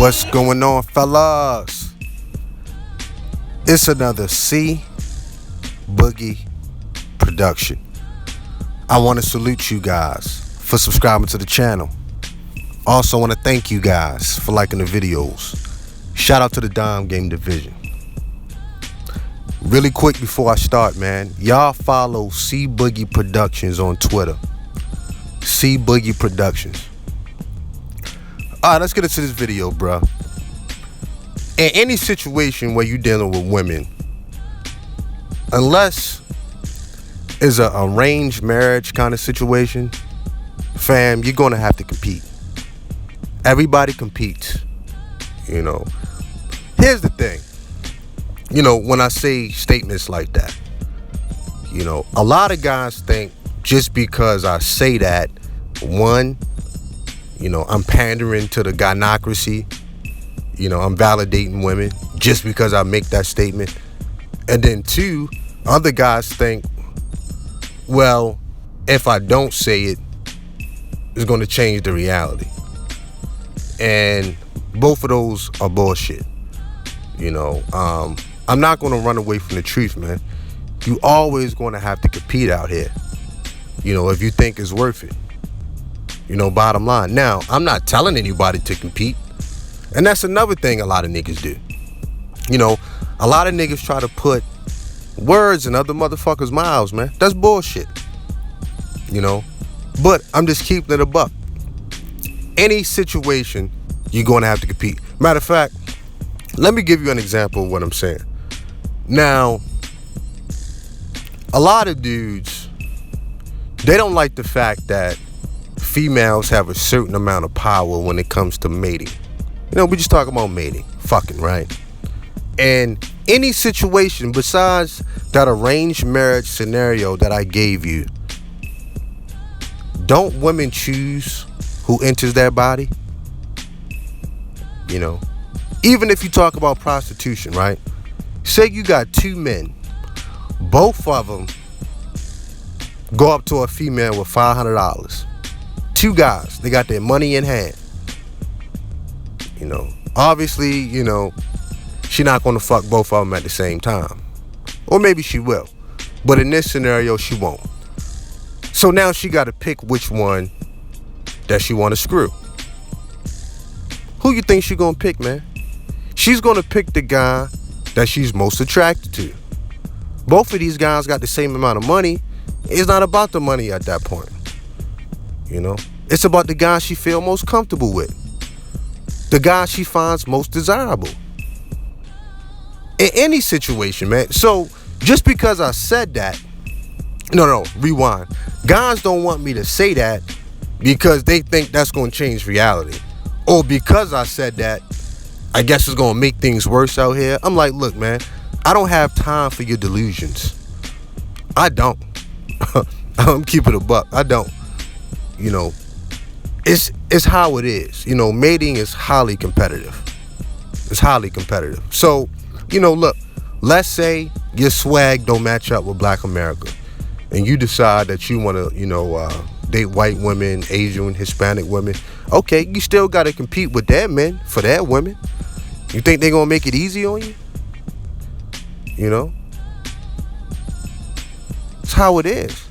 What's going on, fellas? It's another C Boogie production. I want to salute you guys for subscribing to the channel. Also want to thank you guys for liking the videos. Shout out to the Dime Game Division. Really quick before I start, man, y'all follow C Boogie Productions on Twitter. C Boogie Productions. All right, let's get into this video, bro. In any situation where you're dealing with women, unless it's an arranged marriage kind of situation, fam, you're going to have to compete. Everybody competes, you know. Here's the thing. You know, when I say statements like that, you know, a lot of guys think just because I say that, one, you know, I'm pandering to the gynocracy. You know, I'm validating women just because I make that statement. And then two, other guys think, well, if I don't say it, it's going to change the reality. And both of those are bullshit. You know, I'm not going to run away from the truth, man. You always going to have to compete out here. You know, if you think it's worth it. You know, bottom line. Now, I'm not telling anybody to compete. And that's another thing a lot of niggas do. You know, a lot of niggas try to put words in other motherfuckers' mouths, man. That's bullshit. You know, but I'm just keeping it a buck. Any situation, you're going to have to compete. Matter of fact, let me give you an example of what I'm saying. Now, a lot of dudes, they don't like the fact that females have a certain amount of power when it comes to mating. You know, we just talk about mating, fucking, right? And any situation besides that arranged marriage scenario that I gave you, don't women choose who enters their body? You know, even if you talk about prostitution, right? Say you got two men, both of them go up to a female with $500. Two guys, they got their money in hand. You know, obviously, you know, she not going to fuck both of them at the same time. Or maybe she will. But in this scenario, she won't. So now she got to pick which one that she want to screw. Who you think she going to pick, man? She's going to pick the guy that she's most attracted to. Both of these guys got the same amount of money. It's not about the money at that point. You know, it's about the guy she feel most comfortable with. The guy she finds most desirable. In any situation, man. So just because I said that, no, rewind. Guys don't want me to say that because they think that's going to change reality. Or because I said that, I guess it's going to make things worse out here. I'm like, look, man, I don't have time for your delusions. I don't. I'm keeping it a buck. I don't. You know, it's how it is. You know, mating is highly competitive. It's highly competitive. So, you know, look, let's say your swag don't match up with Black America and you decide that you want to, you know, date white women, Asian, Hispanic women. Okay, you still got to compete with their men for their women. You think they're going to make it easy on you? You know? It's how it is.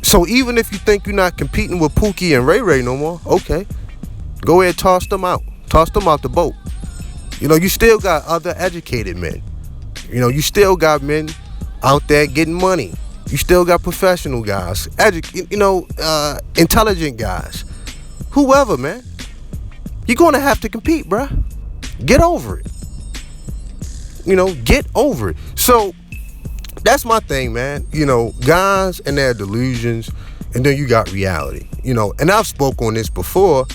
So even if you think you're not competing with Pookie and Ray Ray no more, okay, go ahead, toss them out. Toss them out the boat. You know, you still got other educated men. You know, you still got men out there getting money. You still got professional guys, intelligent guys. Whoever, man. You're going to have to compete, bruh. Get over it. You know, get over it. So that's my thing, man. You know, guys and their delusions, and then you got reality. You know, and I've spoke on this before.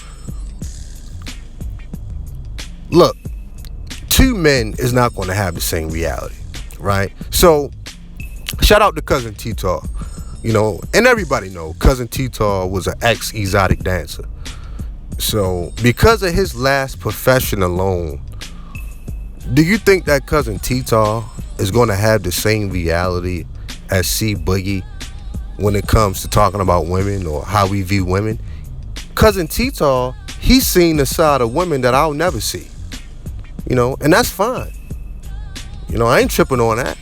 Look, two men is not going to have the same reality, right? So, shout out to Cousin T-Tar. You know, and everybody know Cousin T-Tar was an ex-exotic dancer. So, because of his last profession alone, do you think that Cousin T-Tar is going to have the same reality as C Boogie when it comes to talking about women or how we view women? Cousin T-Tar he's seen the side of women that I'll never see. And that's fine. I ain't tripping on that.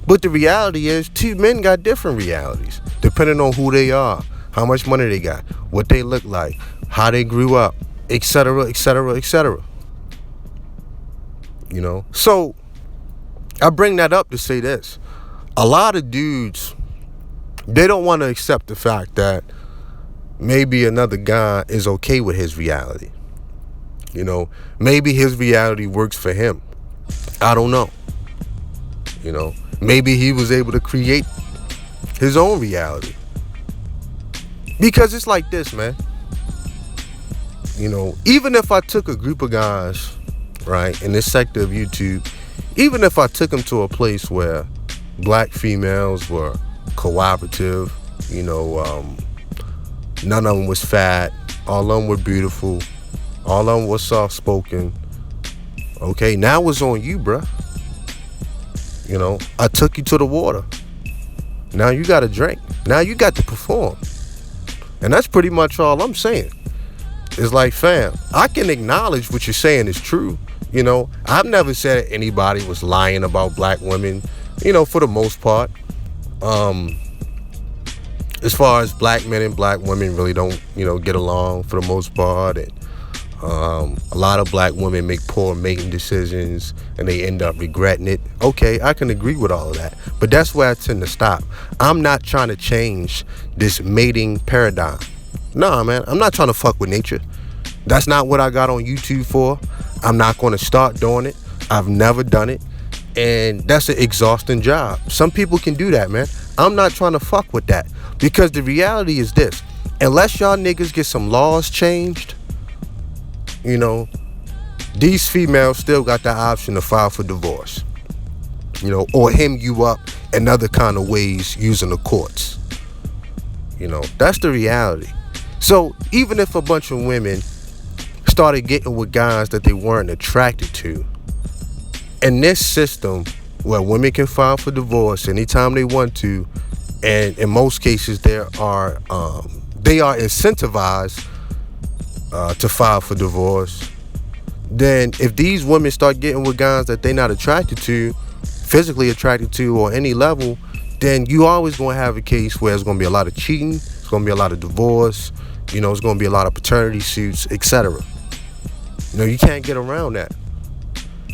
But the reality is, two men got different realities, depending on who they are, how much money they got, what they look like, how they grew up, etc., etc., etc. So I bring that up to say this. A lot of dudes, they don't want to accept the fact that maybe another guy is okay with his reality. Maybe his reality works for him. I don't know. Maybe he was able to create his own reality. Because it's like this, man. Even if I took a group of guys, right, in this sector of YouTube, even if I took them to a place where black females were cooperative, none of them was fat, all of them were beautiful, all of them were soft-spoken. Okay, now it's on you, bruh. I took you to the water. Now you got to drink. Now you got to perform. And that's pretty much all I'm saying. It's like, fam, I can acknowledge what you're saying is true. I've never said anybody was lying about black women, for the most part. As far as black men and black women really don't, get along for the most part. And a lot of black women make poor mating decisions and they end up regretting it. Okay, I can agree with all of that. But that's where I tend to stop. I'm not trying to change this mating paradigm. Nah, man, I'm not trying to fuck with nature. That's not what I got on YouTube for. I'm not going to start doing it. I've never done it. And that's an exhausting job. Some people can do that, man. I'm not trying to fuck with that. Because the reality is this. Unless y'all niggas get some laws changed, these females still got the option to file for divorce, or hem you up in other kind of ways using the courts. That's the reality. So even if a bunch of women started getting with guys that they weren't attracted to, in this system where women can file for divorce anytime they want to, and in most cases they are incentivized to file for divorce, then if these women start getting with guys that they're not attracted to, physically attracted to, or any level, then you always going to have a case where it's going to be a lot of cheating, it's going to be a lot of divorce, it's going to be a lot of paternity suits, etc. You can't get around that.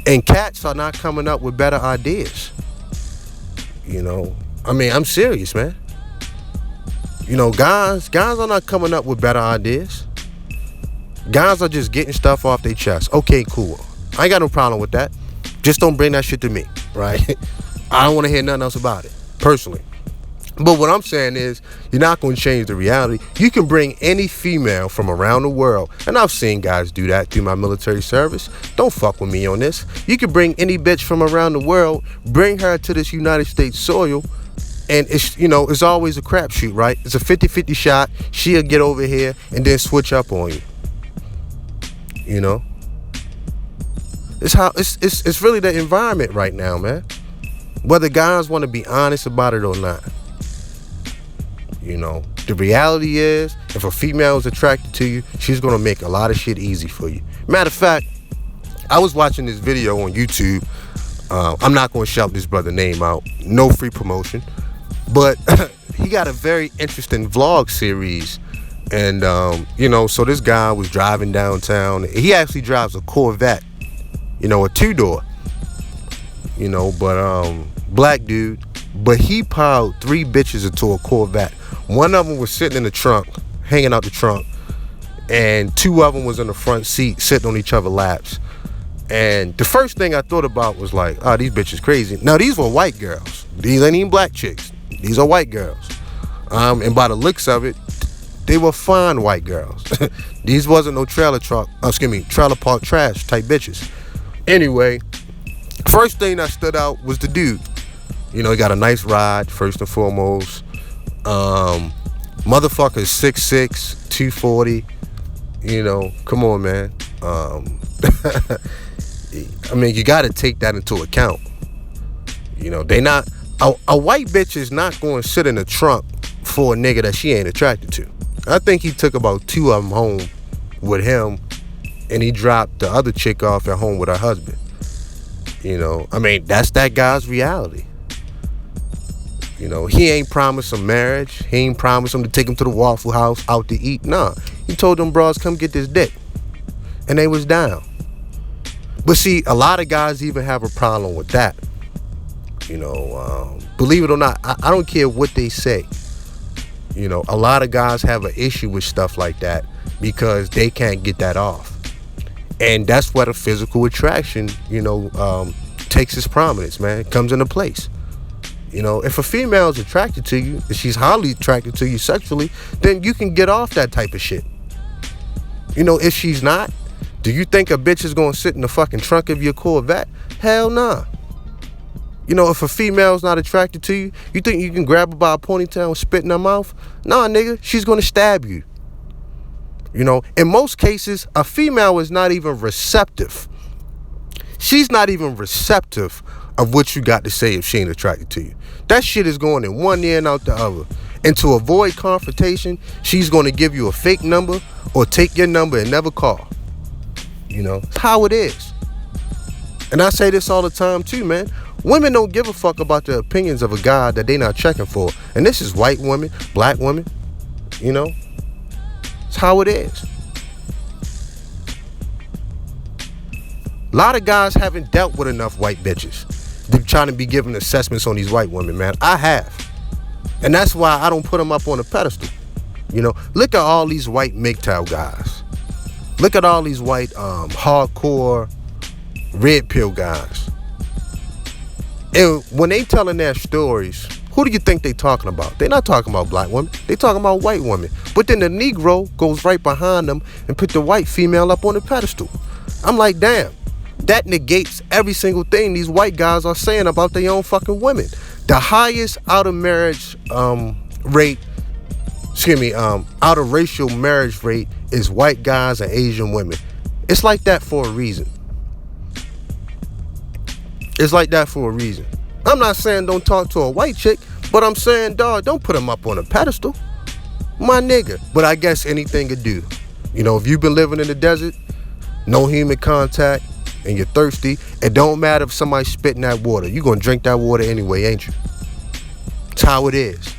And cats are not coming up with better ideas. I'm serious, man. Guys are not coming up with better ideas. Guys are just getting stuff off their chest. Okay, cool. I ain't got no problem with that. Just don't bring that shit to me, right? I don't want to hear nothing else about it, personally. But what I'm saying is, you're not going to change the reality. You can bring any female from around the world, and I've seen guys do that through my military service. Don't fuck with me on this. You can bring any bitch from around the world, bring her to this United States soil, and it's always a crapshoot, right? It's a 50-50 shot. She'll get over here and then switch up on you. It's really the environment right now, man. Whether guys want to be honest about it or not. The reality is, if a female is attracted to you, she's going to make a lot of shit easy for you. Matter of fact, I was watching this video on YouTube. I'm not going to shout this brother's name out. No free promotion. But he got a very interesting vlog series. And, so this guy was driving downtown. He actually drives a Corvette, a two-door, black dude. But he piled 3 bitches into a Corvette. One of them was sitting in the trunk, hanging out the trunk. And 2 of them was in the front seat, sitting on each other's laps. And the first thing I thought about was like, oh, these bitches crazy. Now, these were white girls. These ain't even black chicks. These are white girls. And by the looks of it, they were fine white girls. These wasn't no trailer park trash type bitches. Anyway, first thing that stood out was the dude. He got a nice ride, first and foremost. Motherfucker's 6'6", 240. Come on, man. You got to take that into account. They not a white bitch is not going to sit in the trunk for a nigga that she ain't attracted to. I think he took about 2 of them home with him, and he dropped the other chick off at home with her husband. You know, I mean, that's that guy's reality. You know, he ain't promised him marriage. He ain't promised him to take him to the Waffle House out to eat. Nah, he told them bros, come get this dick. And they was down. But see, a lot of guys even have a problem with that. You know, believe it or not, I don't care what they say. You know, a lot of guys have an issue with stuff like that because they can't get that off. And that's where the physical attraction, you know, takes its prominence, man. It comes into place. You know, if a female is attracted to you, if she's highly attracted to you sexually, then you can get off that type of shit. You know, if she's not, do you think a bitch is gonna sit in the fucking trunk of your Corvette? Hell nah. You know, if a female's not attracted to you, you think you can grab her by a ponytail and spit in her mouth? Nah, nigga, she's gonna stab you. You know, in most cases, a female is not even receptive. She's not even receptive of what you got to say if she ain't attracted to you. That shit is going in one ear and out the other. And to avoid confrontation, she's going to give you a fake number or take your number and never call. You know, it's how it is. And I say this all the time too, man. Women don't give a fuck about the opinions of a guy that they not checking for. And this is white women, black women, you know. It's how it is. A lot of guys haven't dealt with enough white bitches. They're trying to be giving assessments on these white women, man. I have. And that's why I don't put them up on a pedestal. You know, look at all these white MGTOW guys. Look at all these white hardcore red pill guys. And when they telling their stories, who do you think they talking about? They're not talking about black women. They talking about white women. But then the Negro goes right behind them and put the white female up on the pedestal. I'm like, damn. That negates every single thing these white guys are saying about their own fucking women. The highest out of marriage rate, out of racial marriage rate is white guys and Asian women. It's like that for a reason. It's like that for a reason. I'm not saying don't talk to a white chick, but I'm saying, dog, don't put them up on a pedestal. My nigga. But I guess anything could do. You know, if you've been living in the desert, no human contact, and you're thirsty, it don't matter if somebody's spitting that water. You're going to drink that water anyway, ain't you? It's how it is.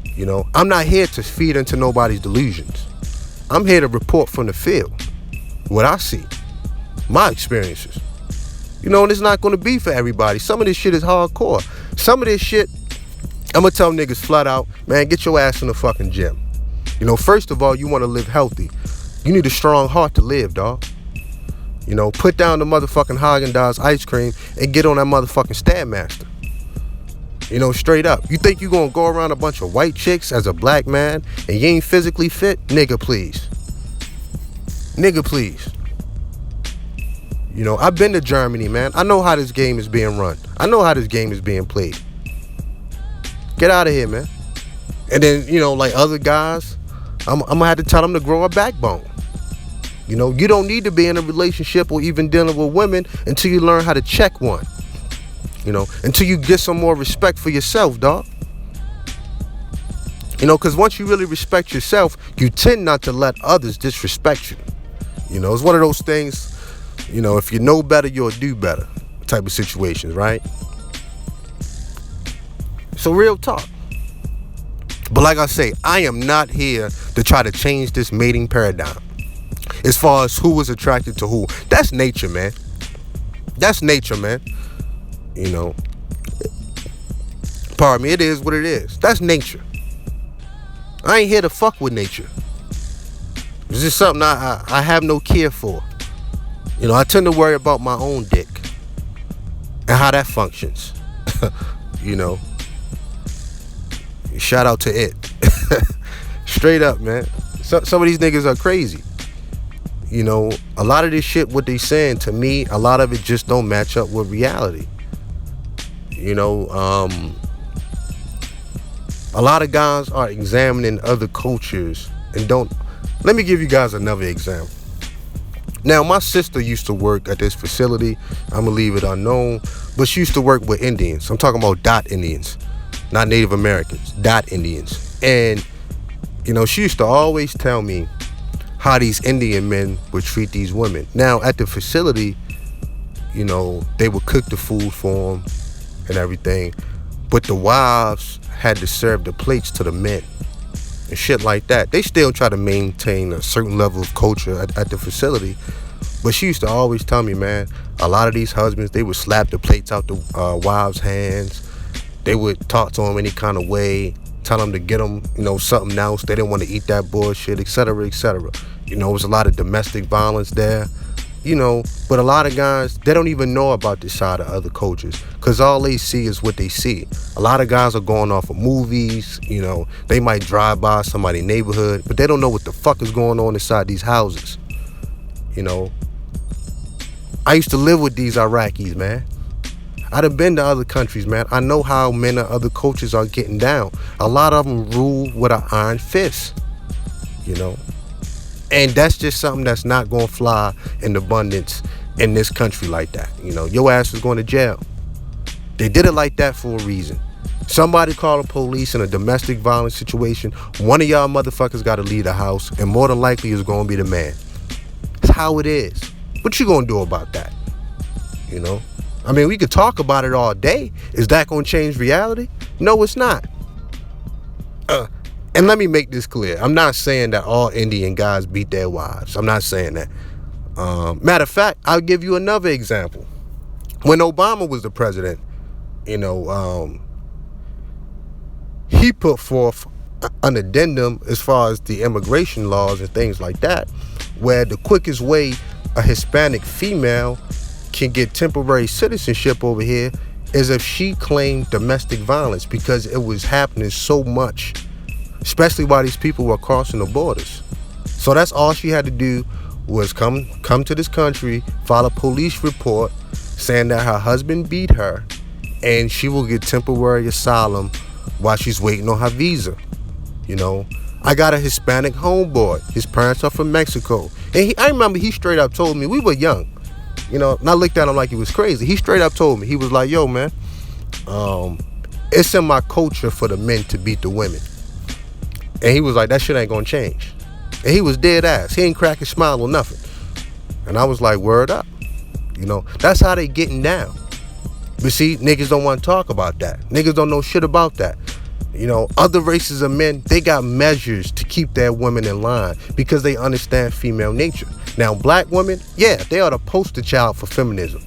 You know, I'm not here to feed into nobody's delusions. I'm here to report from the field what I see, my experiences. You know, and it's not going to be for everybody. Some of this shit is hardcore. Some of this shit, I'm going to tell niggas flat out, man, get your ass in the fucking gym. You know, first of all, you want to live healthy. You need a strong heart to live, dog. You know, put down the motherfucking Haagen-Dazs ice cream and get on that motherfucking Stairmaster. You know, straight up. You think you gonna go around a bunch of white chicks as a black man and you ain't physically fit? Nigga, please. Nigga, please. You know, I've been to Germany, man. I know how this game is being run. I know how this game is being played. Get out of here, man. And then, you know, like other guys, I'm gonna have to tell them to grow a backbone. You know, you don't need to be in a relationship or even dealing with women until you learn how to check one. You know, until you get some more respect for yourself, dog. You know, because once you really respect yourself, you tend not to let others disrespect you. You know, it's one of those things, you know, if you know better, you'll do better type of situations, right? So real talk. But like I say, I am not here to try to change this mating paradigm. As far as who was attracted to who. That's nature, man. That's nature, man. You know. Pardon me, it is what it is. That's nature. I ain't here to fuck with nature. It's just something I have no care for. You know, I tend to worry about my own dick and how that functions. You know. Shout out to it. Straight up, man. Some of these niggas are crazy. You know, a lot of this shit, what they saying to me, a lot of it just don't match up with reality. You know, a lot of guys are examining other cultures and don't. Let me give you guys another example. Now, my sister used to work at this facility. I'm gonna leave it unknown, but she used to work with Indians. I'm talking about Dot Indians, not Native Americans, Dot Indians. And She used to always tell me how these Indian men would treat these women. Now, at the facility, they would cook the food for them and everything, but the wives had to serve the plates to the men and shit like that. They still try to maintain a certain level of culture at the facility, but she used to always tell me, man, a lot of these husbands, they would slap the plates out the wives' hands. They would talk to them any kind of way, tell them to get them, something else. They didn't want to eat that bullshit, etc., etc. There was a lot of domestic violence there, but a lot of guys, they don't even know about this side of other cultures because all they see is what they see. A lot of guys are going off of movies, they might drive by somebody's neighborhood, but they don't know what the fuck is going on inside these houses. I used to live with these Iraqis, man. I'd have been to other countries, man. I know how men of other cultures are getting down. A lot of them rule with an iron fist, And that's just something that's not going to fly in abundance in this country like that. Your ass is going to jail. They did it like that for a reason. Somebody call the police in a domestic violence situation. One of y'all motherfuckers got to leave the house, and more than likely it's going to be the man. It's how it is. What you going to do about that? We could talk about it all day. Is that going to change reality? No, it's not. And let me make this clear. I'm not saying that all Indian guys beat their wives. I'm not saying that. Matter of fact, I'll give you another example. When Obama was the president, he put forth an addendum as far as the immigration laws and things like that, where the quickest way a Hispanic female can get temporary citizenship over here is if she claimed domestic violence, because it was happening so much, especially while these people were crossing the borders. So that's all she had to do was come to this country, file a police report saying that her husband beat her, and she will get temporary asylum while she's waiting on her visa. I got a Hispanic homeboy. His parents are from Mexico. And I remember he straight up told me, we were young, and I looked at him like he was crazy. He straight up told me, he was like, yo, man, it's in my culture for the men to beat the women. And he was like, that shit ain't gonna change. And he was dead ass. He ain't crack a smile or nothing. And I was like, word up. That's how they getting down. But see, niggas don't want to talk about that. Niggas don't know shit about that. Other races of men, they got measures to keep their women in line because they understand female nature. Now, black women, yeah, they are the poster child for feminism.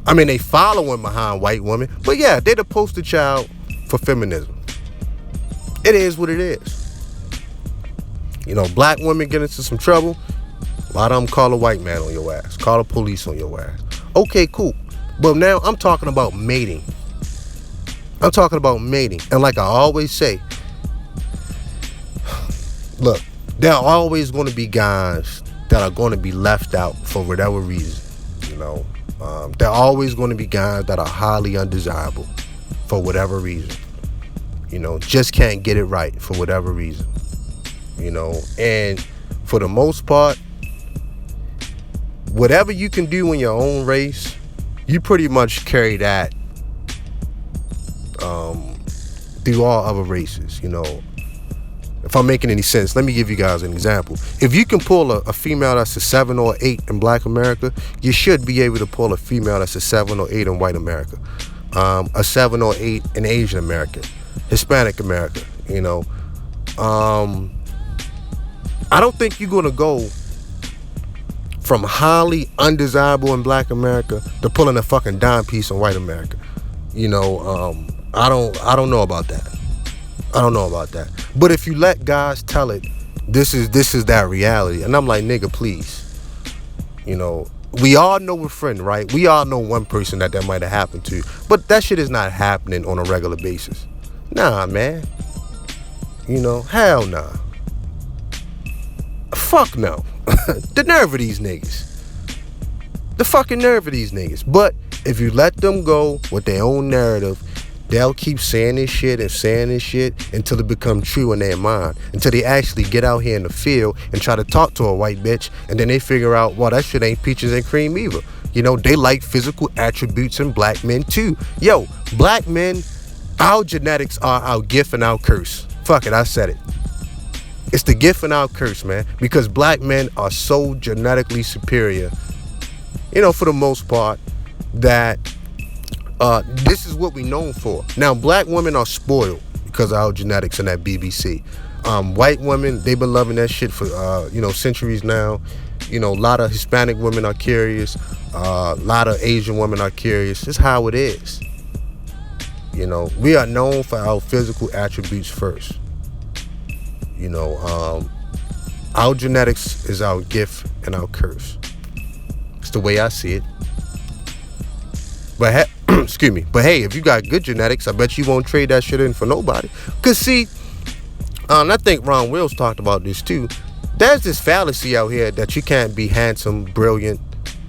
They following behind white women, but yeah, they're the poster child for feminism. It is what it is. Black women get into some trouble, a lot of them call a white man on your ass, call the police on your ass. Okay, cool. But now I'm talking about mating. And like I always say, look, there are always going to be guys that are going to be left out for whatever reason. There are always going to be guys that are highly undesirable for whatever reason. Just can't get it right for whatever reason. And for the most part, whatever you can do in your own race, you pretty much carry that through all other races. If I'm making any sense, let me give you guys an example. If you can pull a female that's a 7 or 8 in Black America, you should be able to pull a female that's a 7 or 8 in White America, a 7 or 8 in Asian America, Hispanic America. I don't think you're gonna go from highly undesirable in Black America to pulling a fucking dime piece in White America. I don't know about that. But if you let guys tell it, this is that reality. And I'm like, nigga, please. We all know a friend, right? We all know one person that might have happened to. But that shit is not happening on a regular basis. Nah, man. Hell nah. Fuck no. The nerve of these niggas. The fucking nerve of these niggas. But if you let them go with their own narrative, they'll keep saying this shit until it becomes true in their mind. Until they actually get out here in the field and try to talk to a white bitch, and then they figure out, well, that shit ain't peaches and cream either. They like physical attributes in black men too. Yo, black men, our genetics are our gift and our curse. Fuck it, I said it. It's the gift and our curse, man. Because black men are so genetically superior, for the most part, that this is what we're known for. Now, black women are spoiled because of our genetics and that BBC. White women, they've been loving that shit for, centuries now. A lot of Hispanic women are curious. A lot of Asian women are curious. It's how it is. We are known for our physical attributes first. Our genetics is our gift and our curse. It's the way I see it. But excuse me. But hey, if you got good genetics, I bet you won't trade that shit in for nobody. Cause see, and I think Ron Wills talked about this too. There's this fallacy out here that you can't be handsome, brilliant,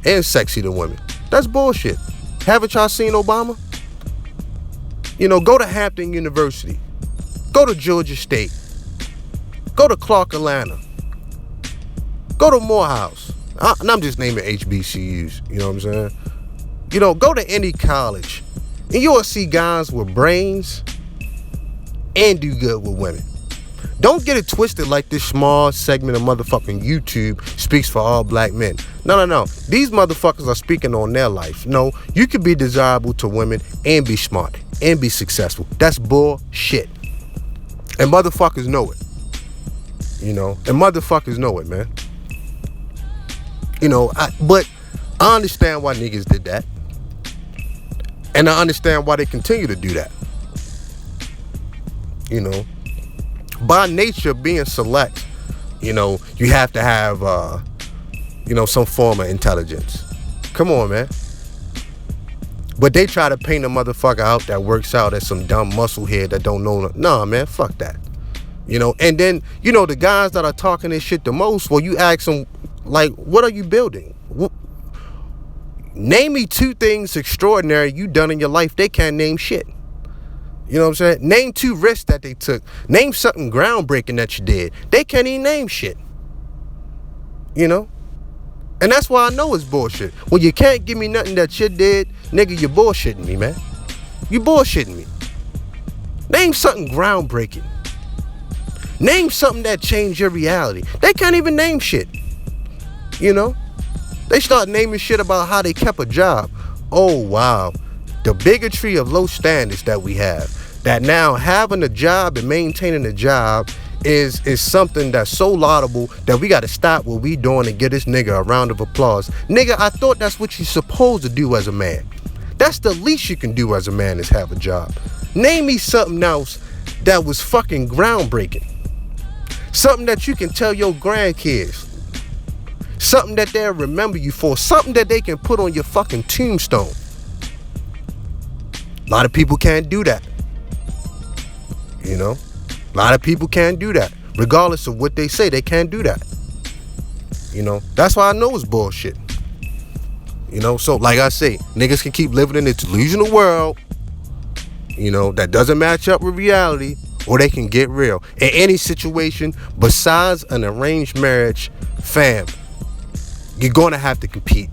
and sexy to women. That's bullshit. Haven't y'all seen Obama? Go to Hampton University. Go to Georgia State. Go to Clark Atlanta. Go to Morehouse. And I'm just naming HBCUs. You know what I'm saying? Go to any college. And you'll see guys with brains and do good with women. Don't get it twisted like this small segment of motherfucking YouTube speaks for all black men. No. These motherfuckers are speaking on their life. No, you can be desirable to women and be smart and be successful. That's bullshit. And motherfuckers know it. And motherfuckers know it, man. But I understand why niggas did that. And I understand why they continue to do that. By nature, being select, you have to have, some form of intelligence. Come on, man. But they try to paint a motherfucker out that works out as some dumb musclehead that don't know. Nah, man, fuck that. And then, the guys that are talking this shit the most, well, you ask them, like, what are you building? Name me 2 things extraordinary you done in your life. They can't name shit. You know what I'm saying? Name 2 risks that they took. Name something groundbreaking that you did. They can't even name shit. And that's why I know it's bullshit. When you can't give me nothing that you did, nigga, you're bullshitting me, man. You bullshitting me. Name something groundbreaking. Name something that changed your reality. They can't even name shit. They start naming shit about how they kept a job. Oh, wow. The bigotry of low standards that we have. That now having a job and maintaining a job is something that's so laudable that we got to stop what we doing and give this nigga a round of applause. Nigga, I thought that's what you're supposed to do as a man. That's the least you can do as a man is have a job. Name me something else that was fucking groundbreaking. Something that you can tell your grandkids. Something that they'll remember you for. Something that they can put on your fucking tombstone. A lot of people can't do that. A lot of people can't do that. Regardless of what they say, they can't do that. That's why I know it's bullshit. So like I say, niggas can keep living in this delusional world, that doesn't match up with reality, or they can get real. In any situation besides an arranged marriage, fam, you're going to have to compete.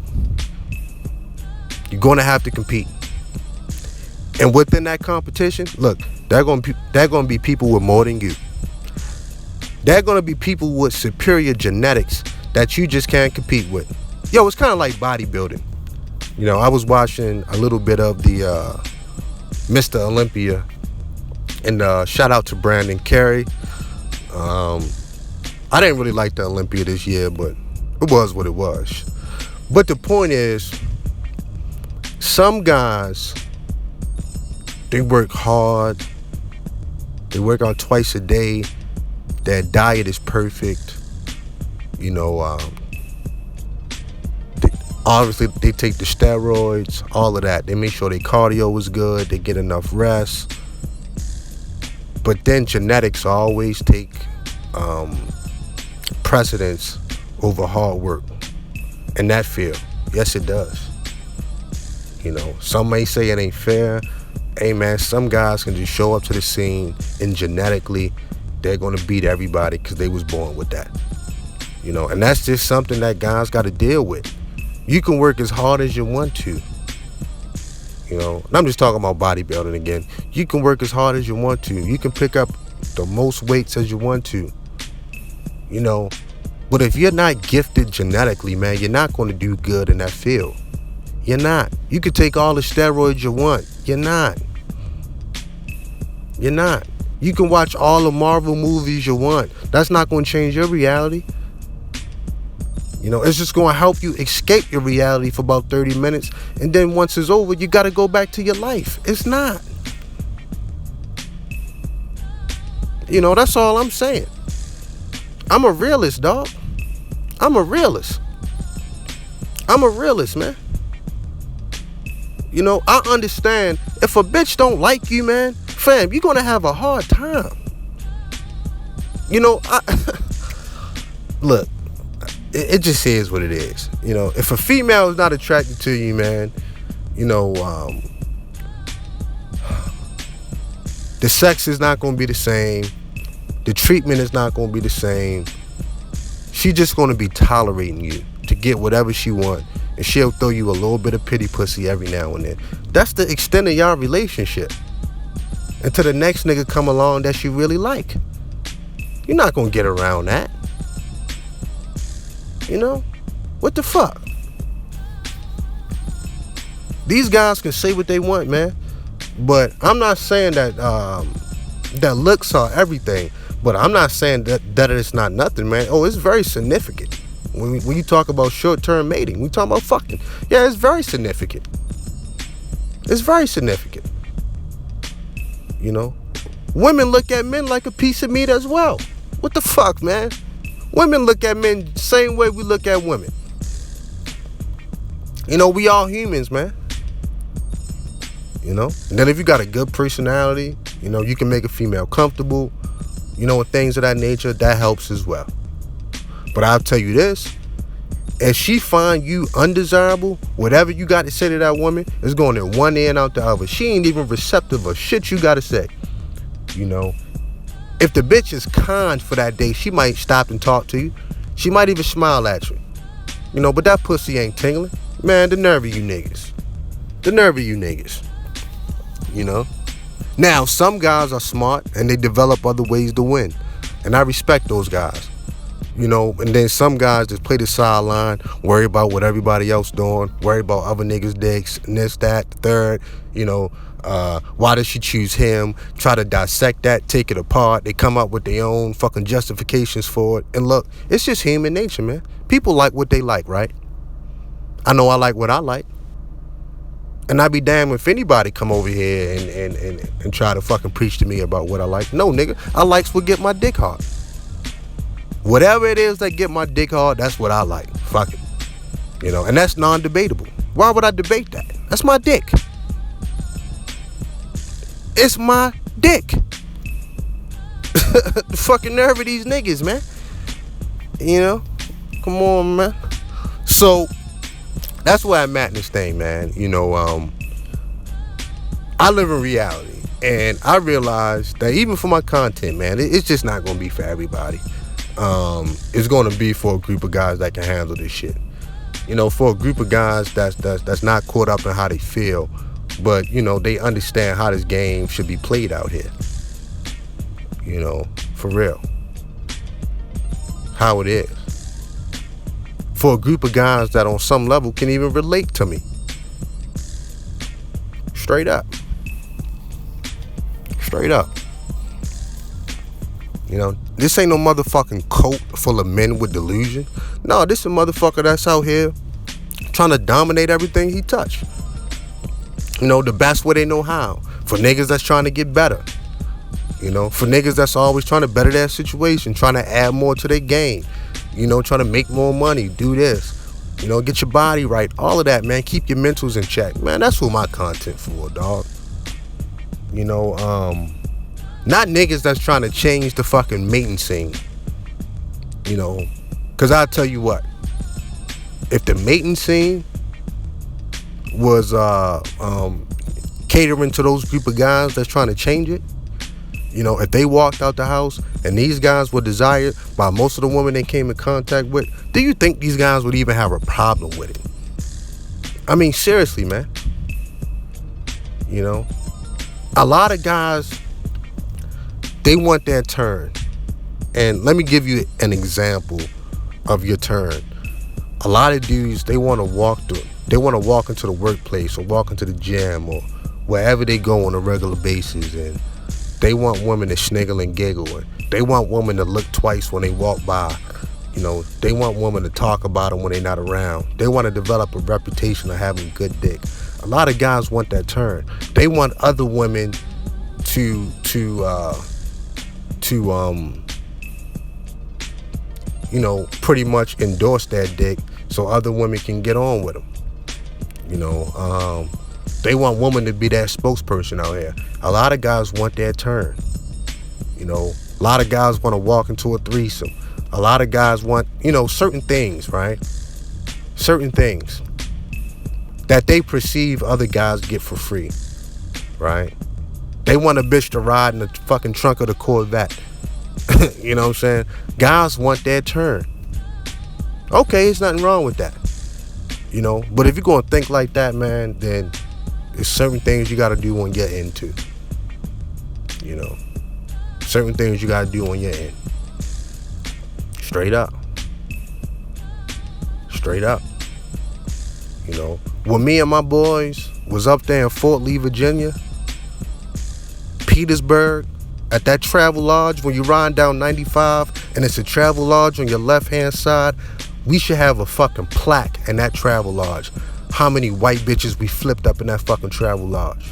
You're going to have to compete. And within that competition, look, they're going to be people with more than you. They're going to be people with superior genetics that you just can't compete with. Yo, it's kind of like bodybuilding. I was watching a little bit of the Mr. Olympia, and shout out to Brandon Carey. I didn't really like the Olympia this year, but it was what it was. But the point is, some guys, they work hard. They work out twice a day. Their diet is perfect. Obviously, they take the steroids, all of that. They make sure their cardio is good. They get enough rest. But then genetics always take precedence over hard work in that field. Yes, it does. Some may say it ain't fair. Hey, man, some guys can just show up to the scene and genetically they're going to beat everybody because they was born with that. And that's just something that guys got to deal with. You can work as hard as you want to. And I'm just talking about bodybuilding again. You can work as hard as you want to. You can pick up the most weights as you want to. you know. But if you're not gifted genetically, man, you're not going to do good in that field. You're not. You could take all the steroids you want. You're not. You're not. You can watch all the Marvel movies you want. That's not going to change your reality. You know, it's just going to help you escape your reality for about 30 minutes. And then once it's over, you got to go back to your life. It's not. You know, that's all I'm saying. I'm a realist, dog. I'm a realist. I'm a realist, man. You know, I understand if a bitch don't like you, man, fam, you're going to have a hard time. You know, look, it just is what it is. You know, if a female is not attracted to you, man, you know, the sex is not going to be the same. The treatment is not going to be the same. She's just going to be tolerating you to get whatever she wants. And she'll throw you a little bit of pity pussy every now and then. That's the extent of y'all relationship. Until the next nigga come along that you really like. You're not going to get around that. You know? What the fuck? These guys can say what they want, man. But I'm not saying that that looks are everything. But I'm not saying that it's not nothing, man. Oh, it's very significant. When you talk about short-term mating, we talk about fucking. Yeah, it's very significant. It's very significant. You know? Women look at men like a piece of meat as well. What the fuck, man? Women look at men the same way we look at women. You know, we all humans, man. You know? And then if you got a good personality, you know, you can make a female comfortable, you know, and things of that nature, that helps as well. But I'll tell you this, if she find you undesirable, whatever you got to say to that woman is going in one ear and out the other. She ain't even receptive of shit you got to say. You know, if the bitch is kind for that day, she might stop and talk to you. She might even smile at you. You know, but that pussy ain't tingling. Man, the nerve of you niggas. The nerve of you niggas. You know? Now, some guys are smart and they develop other ways to win. And I respect those guys. You know, and then some guys just play the sideline, worry about what everybody else doing, worry about other niggas' dicks, and this, that, the third. You know, why does she choose him? Try to dissect that, take it apart. They come up with their own fucking justifications for it. And look, it's just human nature, man. People like what they like, right? I know I like what I like. And I'd be damned if anybody come over here and try to fucking preach to me about what I like. No, nigga, I likes what get my dick hard. Whatever it is that get my dick hard, that's what I like. Fuck it. You know, and that's non-debatable. Why would I debate that? That's my dick. It's my dick. The fucking nerve of these niggas, man. You know? Come on, man. So, that's where I'm at in this thing, man. You know, I live in reality. And I realize that even for my content, man, it's just not going to be for everybody. It's going to be for a group of guys that can handle this shit. You know, for a group of guys that's not caught up in how they feel, but, you know, they understand how this game should be played out here. You know, for real. How it is. For a group of guys that on some level can even relate to me. Straight up. Straight up. You know, this ain't no motherfucking cult full of men with delusion. No, this is a motherfucker that's out here trying to dominate everything he touch. You know, the best way they know how. For niggas that's trying to get better. You know, for niggas that's always trying to better their situation, trying to add more to their game. You know, trying to make more money, do this. You know, get your body right. All of that, man. Keep your mentals in check. Man, that's what my content for, dog. You know, not niggas that's trying to change the fucking mating scene. You know, because I'll tell you what. If the mating scene was catering to those group of guys that's trying to change it, you know, if they walked out the house and these guys were desired by most of the women they came in contact with, do you think these guys would even have a problem with it? I mean, seriously, man. You know, a lot of guys, they want their turn. And let me give you an example of your turn. A lot of dudes, they want to walk into the workplace or walk into the gym or wherever they go on a regular basis, and they want women to sniggle and giggle, and they want women to look twice when they walk by. They want women to talk about them when they're not around. They want to develop a reputation of having good dick. A lot of guys want that turn. They want other women to pretty much endorse that dick so other women can get on with them. They want women to be that spokesperson out here. A lot of guys want that turn. A lot of guys want to walk into a threesome. A lot of guys want, certain things, right? Certain things that they perceive other guys get for free, right? They want a bitch to ride in the fucking trunk of the Corvette. You know what I'm saying? Guys want that turn. Okay, there's nothing wrong with that. But if you're going to think like that, man, then there's certain things you got to do when you're into. Certain things you got to do when you're in. Straight up. When me and my boys was up there in Fort Lee, Virginia, Petersburg, at that Travel Lodge, when you ride down 95 and it's a Travel Lodge on your left-hand side, we should have a fucking plaque in that Travel Lodge. How many white bitches we flipped up in that fucking Travel Lodge.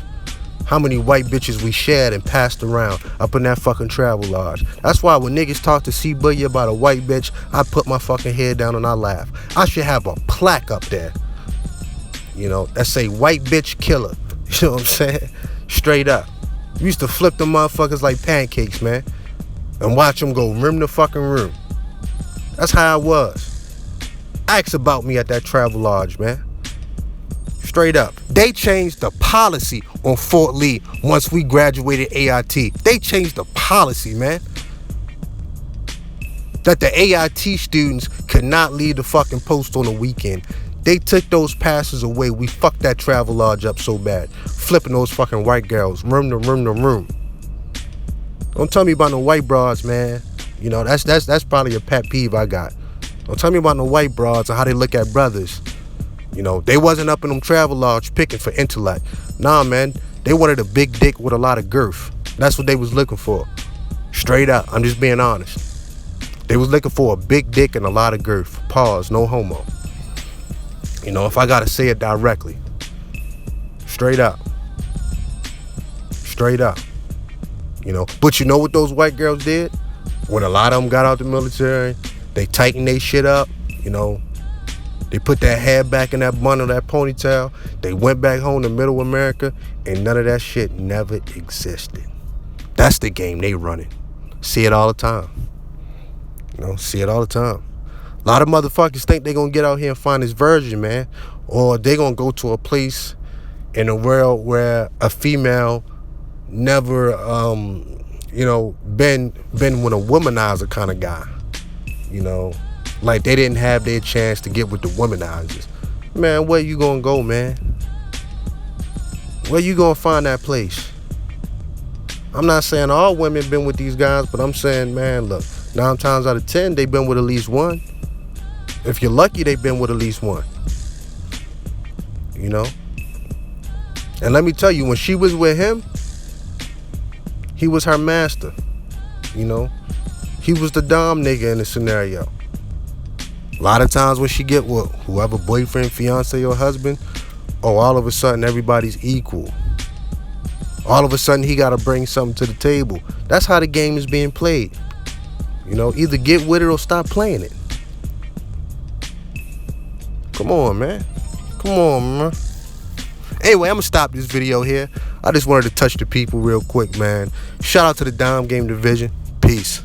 How many white bitches we shared and passed around up in that fucking Travel Lodge. That's why when niggas talk to C-Boogie about a white bitch, I put my fucking head down and I laugh. I should have a plaque up there, that say white bitch killer. You know what I'm saying? Straight up. We used to flip them motherfuckers like pancakes, man, and watch them go rim the fucking room. That's how I was. Ask about me at that Travel Lodge, man. Straight up. They changed the policy on Fort Lee once we graduated AIT. They changed the policy, man. That the AIT students could not leave the fucking post on the weekend. They took those passes away. We fucked that Travel Lodge up so bad. Flipping those fucking white girls. Room to room to room. Don't tell me about no white broads, man. That's probably a pet peeve I got. Don't tell me about no white broads and how they look at brothers. They wasn't up in them Travel Lodge picking for intellect. Nah, man. They wanted a big dick with a lot of girth. That's what they was looking for. Straight up. I'm just being honest. They was looking for a big dick and a lot of girth. Pause. No homo. If I gotta say it directly. Straight up. But you know what those white girls did? When a lot of them got out the military, they tightened their shit up, They put that hair back in that bun or that ponytail. They went back home to middle America, and none of that shit never existed. That's the game they running. See it all the time. See it all the time. A lot of motherfuckers think they gonna get out here and find this virgin, man. Or they gonna go to a place in a world where a female never, been with a womanizer kind of guy. Like they didn't have their chance to get with the womanizers. Man, where you gonna go, man? Where you gonna find that place? I'm not saying all women been with these guys, but I'm saying, man, look, 9 times out of 10, they been with at least one. If you're lucky, they've been with at least one. And let me tell you, when she was with him, he was her master. He was the dom nigga in the scenario. A lot of times when she get with whoever, boyfriend, fiance, or husband, all of a sudden everybody's equal. All of a sudden he got to bring something to the table. That's how the game is being played. Either get with it or stop playing it. Come on, man. Anyway, I'm going to stop this video here. I just wanted to touch the people real quick, man. Shout out to the Dom Game Division. Peace.